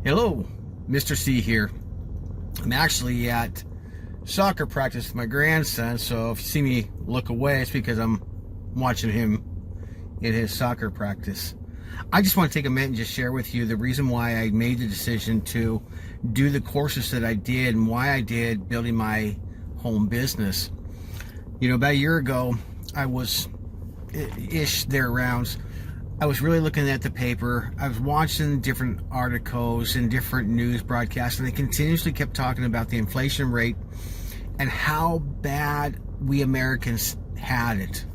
Hello, Mr. C here. I'm actually at soccer practice with my grandson, so if you see me look away, it's because I'm watching him in his soccer practice. I just want to take a minute and just share with you the reason why I made the decision to do the courses that I did and why I did building my home business. You know, about a year ago, I was I was really looking at the paper. I was watching different articles and different news broadcasts, and they continuously kept talking about the inflation rate and how bad we Americans had it.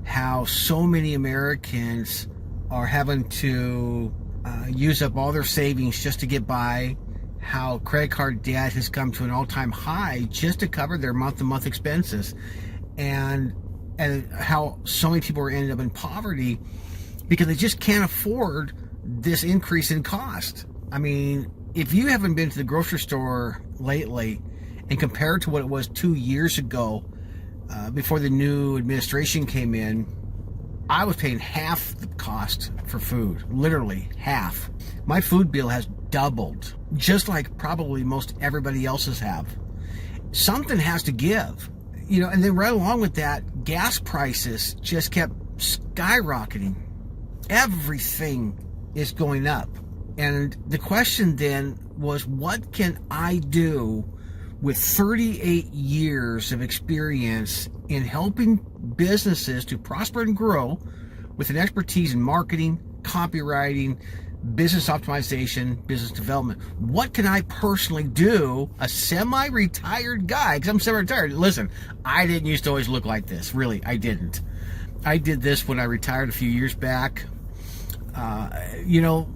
How so many Americans are having to use up all their savings just to get by. How credit card debt has come to an all-time high just to cover their month-to-month expenses. And how so many people are ending up in poverty because they just can't afford this increase in cost. I mean, if you haven't been to the grocery store lately and compared to what it was 2 years ago, before the new administration came in, I was paying half the cost for food, literally half. My food bill has doubled, just like probably most everybody else's have. Something has to give, you know, and then right along with that, gas prices just kept skyrocketing. Everything is going up. And the question then was, what can I do with 38 years of experience in helping businesses to prosper and grow with an expertise in marketing, copywriting, business optimization, business development? What can I personally do, a semi-retired guy, because I'm semi-retired. Listen, I didn't used to always look like this. Really, I didn't. I did this when I retired a few years back. You know,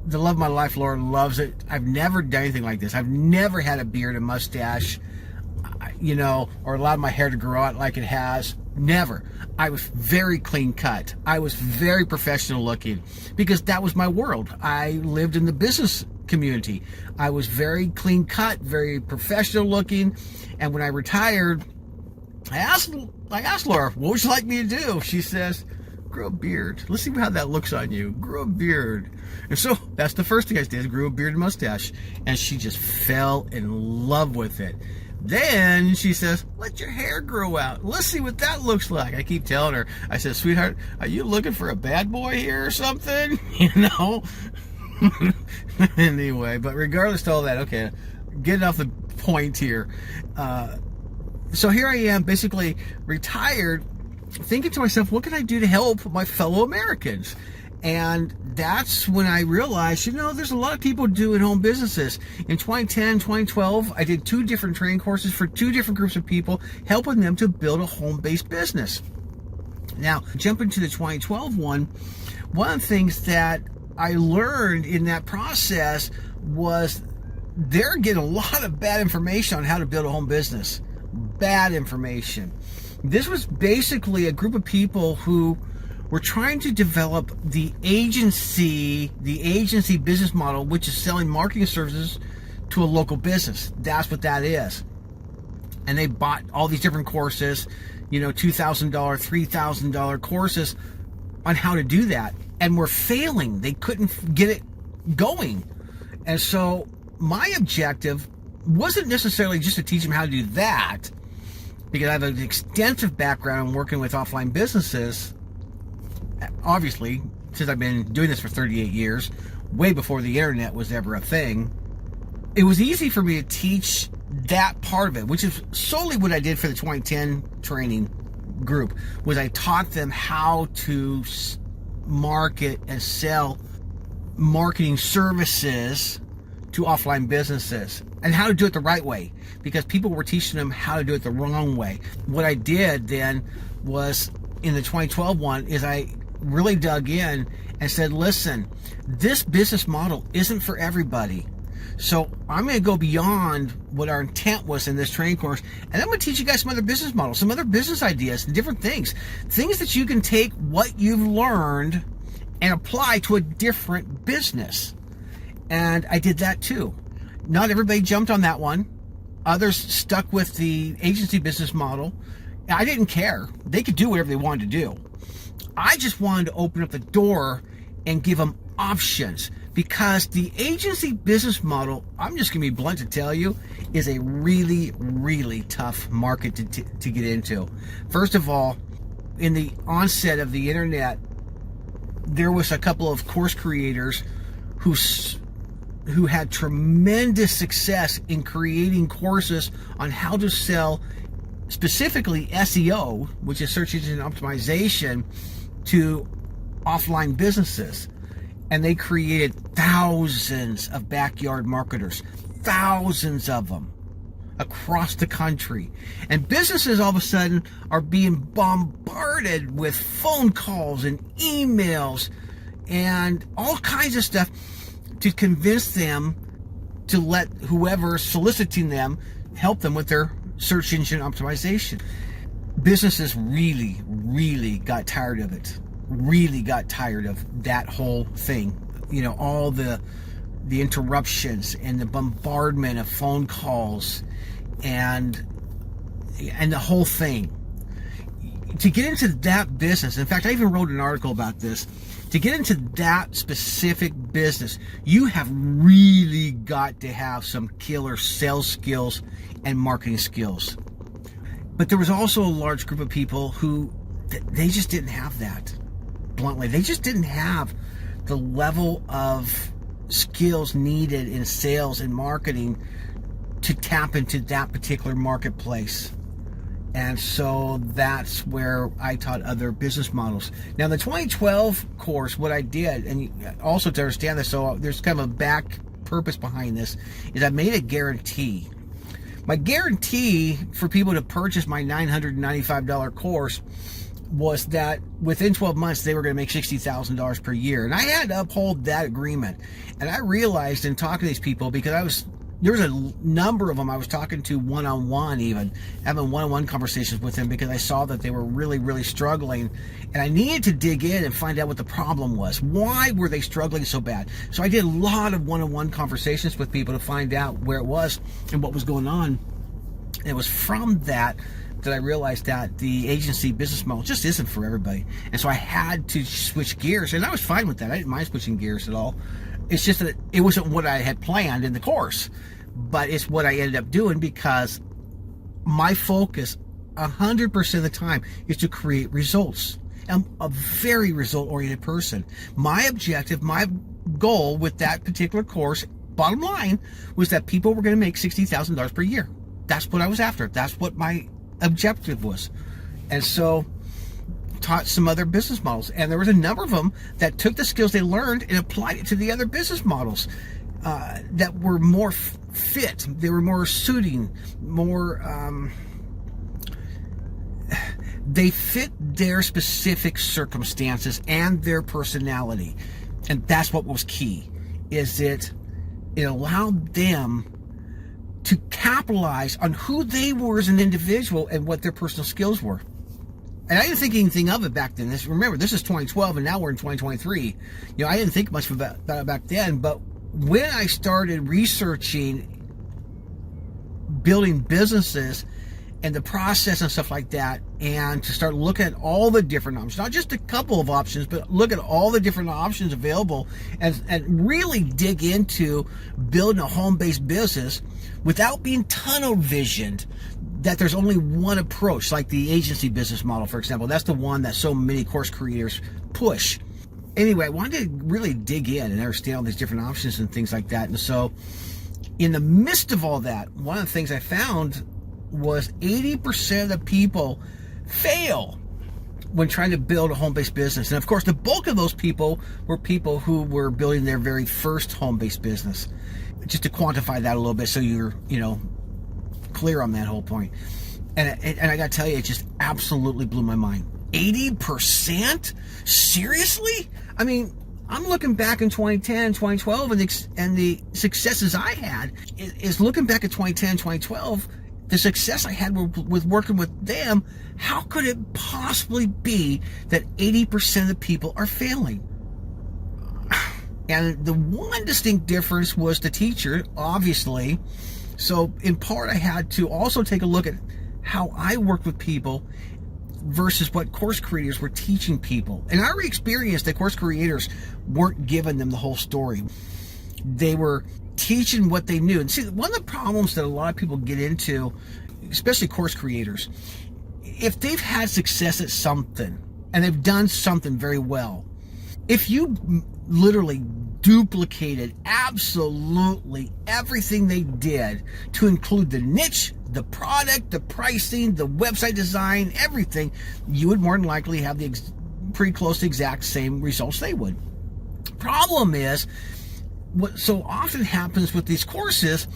the love of my life, Lord loves it. I've never done anything like this. I've never had a beard, a mustache, you know, or allowed my hair to grow out like it has. Never. I was very clean cut. I was very professional looking because that was my world. I lived in the business community. I was very clean cut, very professional looking. And when I retired, I asked Laura, what would you like me to do? She says, grow a beard. Let's see how that looks on you. Grow a beard. And so that's the first thing I did, grew a beard and mustache. And she just fell in love with it. Then she says, let your hair grow out. Let's see what that looks like. I keep telling her, I said, sweetheart, are you looking for a bad boy here or something? You know? Anyway, but regardless of all that, okay, getting off the point here. So here I am, basically retired, thinking to myself, what can I do to help my fellow Americans? And that's when I realized, you know, there's a lot of people doing home businesses. In 2010, 2012, I did 2 different training courses for 2 different groups of people, helping them to build a home-based business. Now, jumping to the 2012 one of the things that I learned in that process was they're getting a lot of bad information on how to build a home business. Bad information. This was basically a group of people who were trying to develop the agency business model, which is selling marketing services to a local business. That's what that is. And they bought all these different courses, you know, $2,000, $3,000 courses on how to do that. And were failing. They couldn't get it going. And so my objective wasn't necessarily just to teach them how to do that, because I have an extensive background in working with offline businesses, obviously, since I've been doing this for 38 years, way before the internet was ever a thing. It was easy for me to teach that part of it, which is solely what I did for the 2010 training group, was I taught them how to market and sell marketing services to offline businesses and how to do it the right way, because people were teaching them how to do it the wrong way. What I did then was, in the 2012 one, is I really dug in and said, listen, this business model isn't for everybody. So I'm going to go beyond what our intent was in this training course, and I'm going to teach you guys some other business models, some other business ideas, and different things that you can take what you've learned and apply to a different business. And I did that too. Not everybody jumped on that one. Others stuck with the agency business model. I didn't care. They could do whatever they wanted to do. I just wanted to open up the door and give them options, because the agency business model, I'm just going to be blunt to tell you, is a really, really tough market to get into. First of all, in the onset of the internet, there was a couple of course creators who had tremendous success in creating courses on how to sell, specifically SEO, which is search engine optimization, to offline businesses. And they created thousands of backyard marketers, thousands of them across the country. And businesses all of a sudden are being bombarded with phone calls and emails and all kinds of stuff to convince them to let whoever's soliciting them help them with their search engine optimization. Businesses really, really got tired of it. Really got tired of that whole thing. You know, all the interruptions and the bombardment of phone calls and the whole thing. To get into that business, in fact, I even wrote an article about this. To get into that specific business, you have really got to have some killer sales skills and marketing skills. But there was also a large group of people who, they just didn't have that. Bluntly, they just didn't have the level of skills needed in sales and marketing to tap into that particular marketplace. And so that's where I taught other business models. Now, the 2012 course, what I did, and also to understand this, so there's kind of a back purpose behind this, is I made a guarantee. My guarantee for people to purchase my $995 course was that within 12 months, they were going to make $60,000 per year. And I had to uphold that agreement. And I realized in talking to these people, because there was a number of them I was talking to one-on-one, even having one-on-one conversations with them, because I saw that they were really, really struggling. And I needed to dig in and find out what the problem was. Why were they struggling so bad? So I did a lot of one-on-one conversations with people to find out where it was and what was going on. And it was from that I realized that the agency business model just isn't for everybody. And so I had to switch gears, and I was fine with that. I didn't mind switching gears at all. It's just that it wasn't what I had planned in the course, but it's what I ended up doing, because my focus 100% of the time is to create results. I'm a very result-oriented person. My objective, my goal with that particular course, bottom line, was that people were going to make $60,000 per year. That's what I was after. That's what my objective was. And so taught some other business models, and there was a number of them that took the skills they learned and applied it to the other business models that were more fit. They were more suiting, more they fit their specific circumstances and their personality. And that's what was key, is it allowed them to capitalize on who they were as an individual and what their personal skills were. And I didn't think anything of it back then. Remember, this is 2012, and now we're in 2023. I didn't think much about it back then. But when I started researching building businesses and the process and stuff like that, and to start looking at all the different options, not just a couple of options, but look at all the different options available, and really dig into building a home-based business without being tunnel visioned that there's only one approach, like the agency business model, for example. That's the one that so many course creators push. Anyway, I wanted to really dig in and understand all these different options and things like that. And so in the midst of all that, one of the things I found was 80% of the people fail when trying to build a home-based business. And of course, the bulk of those people were people who were building their very first home-based business. Just to quantify that a little bit, so you're, clear on that whole point. And I gotta tell you, it just absolutely blew my mind. 80%? Seriously? I mean, I'm looking back in 2010, 2012, and the successes I had is looking back at 2010, 2012, the success I had with working with them. How could it possibly be that 80% of the people are failing? And the one distinct difference was the teacher, obviously. So in part, I had to also take a look at how I worked with people versus what course creators were teaching people. And I already experienced that course creators weren't giving them the whole story. They were teaching what they knew. And see, one of the problems that a lot of people get into, especially course creators, if they've had success at something and they've done something very well, if you literally duplicated absolutely everything they did to include the niche, the product, the pricing, the website design, everything, you would more than likely have the pretty close to exact same results they would. Problem is, what so often happens with these courses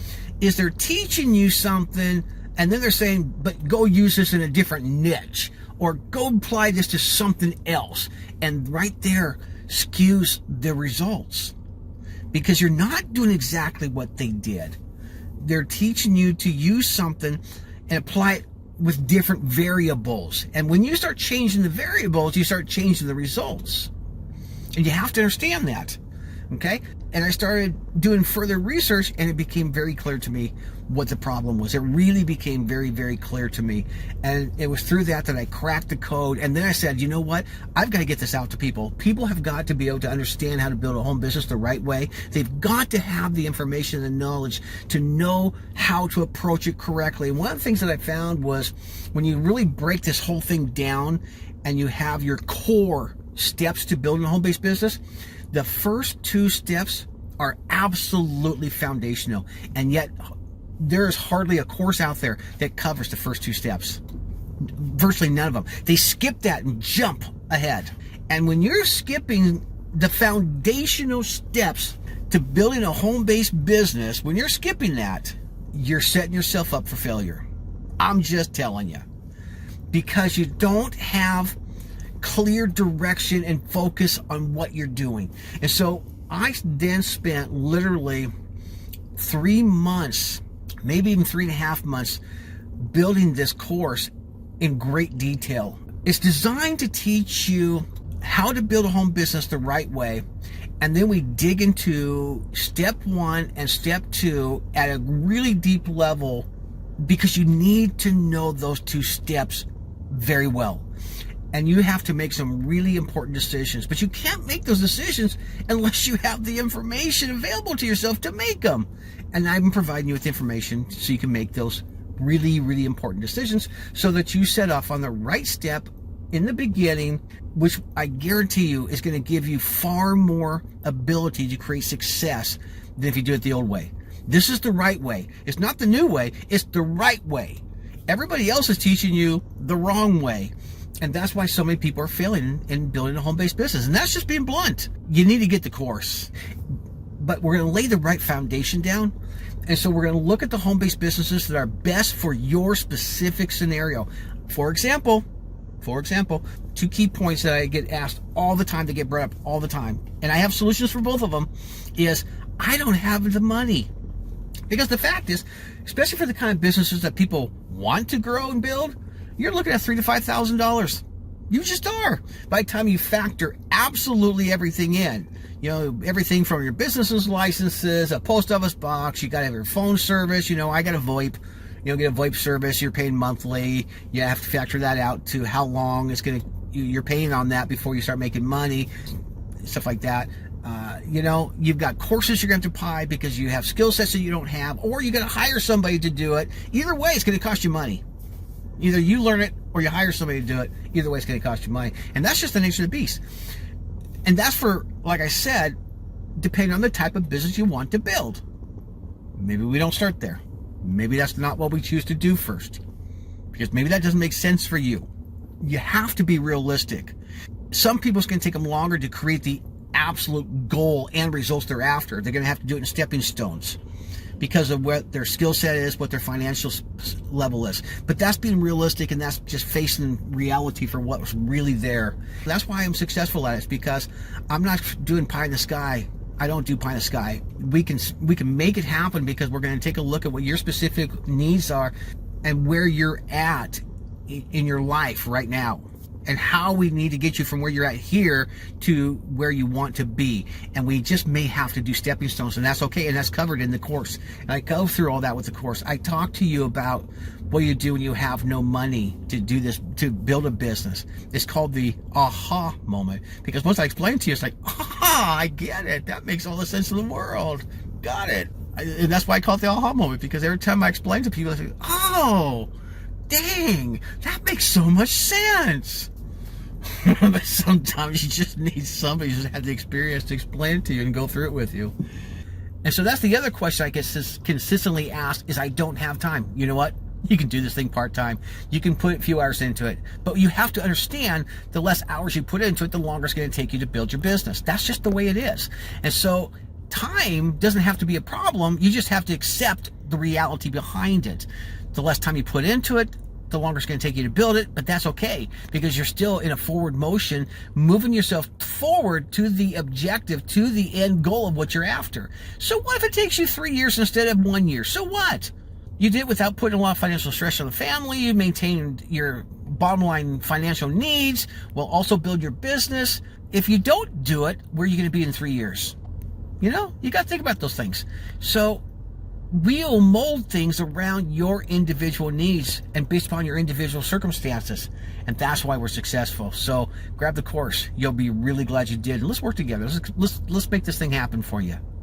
is they're teaching you something and then they're saying, but go use this in a different niche, or go apply this to something else. And right there skews the results, because you're not doing exactly what they did. They're teaching you to use something and apply it with different variables. And when you start changing the variables, you start changing the results. And you have to understand that. Okay? And I started doing further research, and it became very clear to me what the problem was. It really became very, very clear to me. And it was through that I cracked the code. And then I said, you know what? I've got to get this out to people. People have got to be able to understand how to build a home business the right way. They've got to have the information and knowledge to know how to approach it correctly. And one of the things that I found was when you really break this whole thing down and you have your core steps to building a home-based business, the first two steps are absolutely foundational, and yet there's hardly a course out there that covers the first two steps. Virtually none of them. They skip that and jump ahead. And when you're skipping the foundational steps to building a home-based business, when you're skipping that, you're setting yourself up for failure. I'm just telling you. Because you don't have clear direction and focus on what you're doing. And so I then spent literally 3 months, maybe even 3.5 months, building this course in great detail. It's designed to teach you how to build a home business the right way. And then we dig into step 1 and step 2 at a really deep level, because you need to know those 2 steps very well. And you have to make some really important decisions. But you can't make those decisions unless you have the information available to yourself to make them. And I'm providing you with information so you can make those really, really important decisions, so that you set off on the right step in the beginning, which I guarantee you is going to give you far more ability to create success than if you do it the old way. This is the right way. It's not the new way. It's the right way. Everybody else is teaching you the wrong way. And that's why so many people are failing in building a home-based business. And that's just being blunt. You need to get the course. But we're going to lay the right foundation down. And so we're going to look at the home-based businesses that are best for your specific scenario. For example, 2 key points that I get asked all the time, that get brought up all the time, and I have solutions for both of them, is I don't have the money. Because the fact is, especially for the kind of businesses that people want to grow and build, you're looking at $3,000 to $5,000. You just are. By the time you factor absolutely everything in, you know, everything from your business's licenses, a post office box, you got to have your phone service. You know, I got a VoIP. You know, get a VoIP service. You're paying monthly. You have to factor that out to how long it's going to. You're paying on that before you start making money, stuff like that. You know, you've got courses you're going to have to buy because you have skill sets that you don't have, or you got to hire somebody to do it. Either way, it's going to cost you money. Either you learn it or you hire somebody to do it. Either way, it's going to cost you money. And that's just the nature of the beast. And that's for, like I said, depending on the type of business you want to build. Maybe we don't start there. Maybe that's not what we choose to do first, because maybe that doesn't make sense for you. You have to be realistic. Some people, it's going to take them longer to create the absolute goal and results they're after. They're going to have to do it in stepping stones, because of what their skill set is, what their financial level is. But that's being realistic, and that's just facing reality for what was really there. That's why I'm successful at it, because I'm not doing pie in the sky. I don't do pie in the sky. We can make it happen, because we're going to take a look at what your specific needs are and where you're at in your life right now. and how we need to get you from where you're at here to where you want to be. And we just may have to do stepping stones, and that's okay, and that's covered in the course. And I go through all that with the course. I talk to you about what you do when you have no money to do this, to build a business. It's called the aha moment, because once I explain to you, it's like, aha, I get it. That makes all the sense in the world. Got it. And that's why I call it the aha moment, because every time I explain to people, I say, oh, dang, that makes so much sense. But sometimes you just need somebody who's had the experience to explain it to you and go through it with you. And so that's the other question I get consistently asked is, I don't have time. You know what? You can do this thing part-time. You can put a few hours into it. But you have to understand, the less hours you put into it, the longer it's going to take you to build your business. That's just the way it is. And so time doesn't have to be a problem. You just have to accept the reality behind it. The less time you put into it, the longer it's going to take you to build it, but that's okay, because you're still in a forward motion, moving yourself forward to the objective, to the end goal of what you're after. So what if it takes you 3 years instead of 1 year? So what? You did it without putting a lot of financial stress on the family. You maintained your bottom line financial needs while also build your business. If you don't do it, where are you going to be in 3 years? You know, you got to think about those things. So we'll mold things around your individual needs and based upon your individual circumstances. And that's why we're successful. So grab the course. You'll be really glad you did. And let's work together. Let's make this thing happen for you.